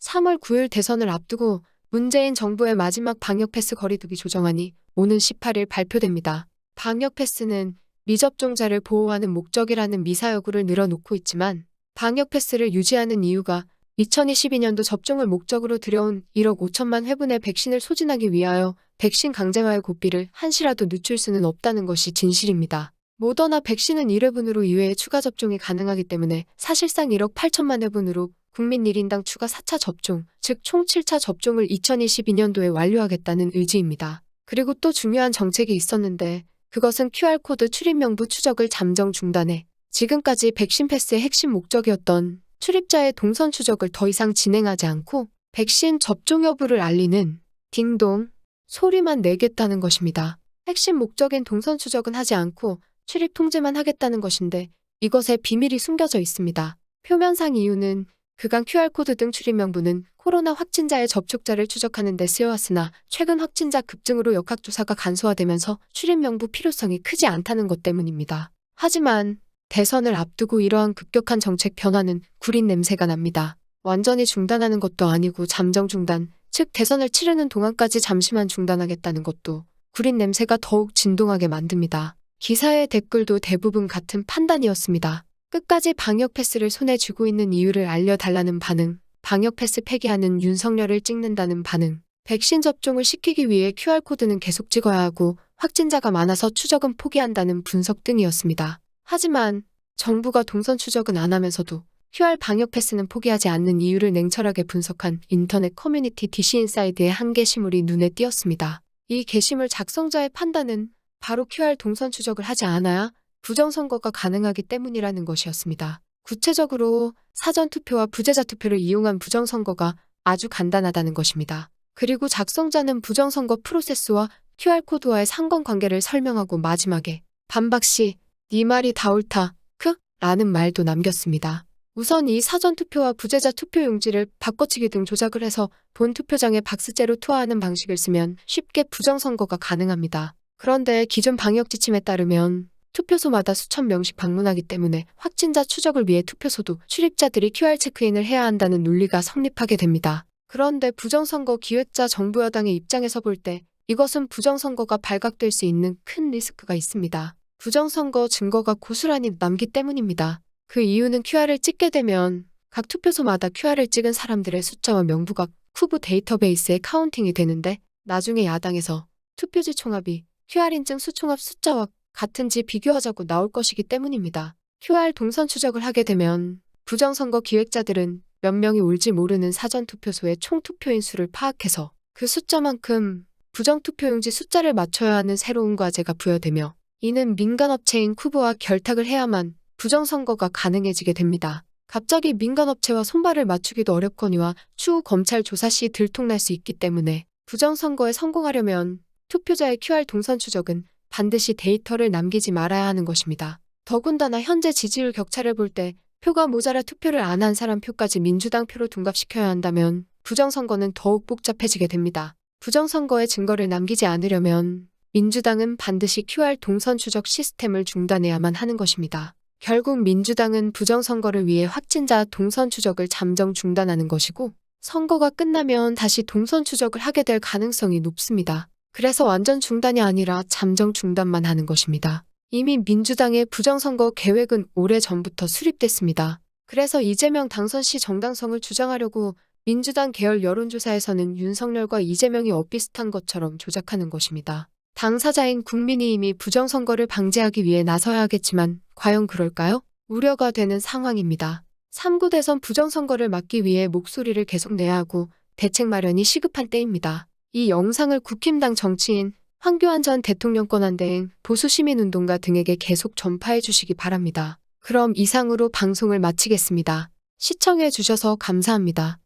3월 9일 대선을 앞두고 문재인 정부의 마지막 방역 패스 거리두기 조정안이 오는 18일 발표됩니다. 방역 패스는 미접종자를 보호하는 목적이라는 미사여구를 늘어놓고 있지만 방역 패스를 유지하는 이유가 2022년도 접종을 목적으로 들여온 1억 5천만 회분의 백신을 소진하기 위하여 백신 강제화의 고비를 한시라도 늦출 수는 없다는 것이 진실입니다. 모더나 백신은 1회분으로 이외에 추가 접종이 가능하기 때문에 사실상 1억 8천만 회분으로 국민 1인당 추가 4차 접종, 즉 총 7차 접종을 2022년도에 완료하겠다는 의지입니다. 그리고 또 중요한 정책이 있었는데 그것은 QR코드 출입 명부 추적을 잠정 중단해 지금까지 백신 패스의 핵심 목적이었던 출입자의 동선 추적을 더 이상 진행하지 않고 백신 접종 여부를 알리는 딩동 소리만 내겠다는 것입니다. 핵심 목적인 동선 추적은 하지 않고 출입 통제만 하겠다는 것인데 이것에 비밀이 숨겨져 있습니다. 표면상 이유는 그간 QR코드 등 출입 명부는 코로나 확진자의 접촉자를 추적하는 데 쓰여왔으나 최근 확진자 급증으로 역학조사가 간소화되면서 출입 명부 필요성이 크지 않다는 것 때문입니다. 하지만 대선을 앞두고 이러한 급격한 정책 변화는 구린 냄새가 납니다. 완전히 중단하는 것도 아니고 잠정 중단, 즉 대선을 치르는 동안까지 잠시만 중단하겠다는 것도 구린 냄새가 더욱 진동하게 만듭니다. 기사의 댓글도 대부분 같은 판단이었습니다. 끝까지 방역 패스를 손에 쥐고 있는 이유를 알려달라는 반응, 방역 패스 폐기하는 윤석열을 찍는다는 반응, 백신 접종을 시키기 위해 QR코드는 계속 찍어야 하고 확진자가 많아서 추적은 포기한다는 분석 등이었습니다. 하지만 정부가 동선 추적은 안 하면서도 QR 방역 패스는 포기하지 않는 이유를 냉철하게 분석한 인터넷 커뮤니티 DC인사이드의 한 게시물이 눈에 띄었습니다. 이 게시물 작성자의 판단은 바로 QR 동선 추적을 하지 않아야 부정선거가 가능하기 때문이라는 것이었습니다. 구체적으로 사전투표와 부재자투표를 이용한 부정선거가 아주 간단하다는 것입니다. 그리고 작성자는 부정선거 프로세스와 QR코드와의 상관관계를 설명하고 마지막에 반박시 네 말이 다 옳다, 라는 말도 남겼습니다. 우선 이 사전투표와 부재자 투표용지를 바꿔치기 등 조작을 해서 본 투표장에 박스째로 투하하는 방식을 쓰면 쉽게 부정선거가 가능합니다. 그런데 기존 방역 지침에 따르면 투표소마다 수천 명씩 방문하기 때문에 확진자 추적을 위해 투표소도 출입자들이 QR 체크인을 해야 한다는 논리가 성립하게 됩니다. 그런데 부정선거 기획자 정부 여당의 입장에서 볼 때 이것은 부정선거가 발각될 수 있는 큰 리스크가 있습니다. 부정선거 증거가 고스란히 남기 때문입니다. 그 이유는 QR을 찍게 되면 각 투표소마다 QR을 찍은 사람들의 숫자와 명부가 후보 데이터베이스에 카운팅이 되는데 나중에 야당에서 투표지 총합이 QR 인증 수총합 숫자와 같은지 비교하자고 나올 것이기 때문입니다. QR 동선 추적을 하게 되면 부정선거 기획자들은 몇 명이 올지 모르는 사전투표소의 총 투표인 수를 파악해서 그 숫자만큼 부정투표용지 숫자를 맞춰야 하는 새로운 과제가 부여되며 이는 민간업체인 쿠브와 결탁을 해야만 부정선거가 가능해지게 됩니다. 갑자기 민간업체와 손발을 맞추기도 어렵거니와 추후 검찰 조사 시 들통날 수 있기 때문에 부정선거에 성공하려면 투표자의 QR 동선 추적은 반드시 데이터를 남기지 말아야 하는 것입니다. 더군다나 현재 지지율 격차를 볼 때 표가 모자라 투표를 안 한 사람 표까지 민주당 표로 둔갑시켜야 한다면 부정선거는 더욱 복잡해지게 됩니다. 부정선거의 증거를 남기지 않으려면 민주당은 반드시 QR 동선 추적 시스템을 중단해야만 하는 것입니다. 결국 민주당은 부정선거를 위해 확진자 동선 추적을 잠정 중단하는 것이고 선거가 끝나면 다시 동선 추적을 하게 될 가능성이 높습니다. 그래서 완전 중단이 아니라 잠정 중단만 하는 것입니다. 이미 민주당의 부정선거 계획은 오래전부터 수립됐습니다. 그래서 이재명 당선 시 정당성을 주장하려고 민주당 계열 여론조사에서는 윤석열과 이재명이 엇비슷한 것처럼 조작하는 것입니다. 당사자인 국민이 이미 부정선거를 방지하기 위해 나서야 하겠지만 과연 그럴까요? 우려가 되는 상황입니다. 3구 대선 부정선거를 막기 위해 목소리를 계속 내야 하고 대책 마련이 시급한 때입니다. 이 영상을 국힘당 정치인 황교안 전 대통령 권한 대행 보수시민운동가 등에게 계속 전파해 주시기 바랍니다. 그럼 이상으로 방송을 마치겠습니다. 시청해 주셔서 감사합니다.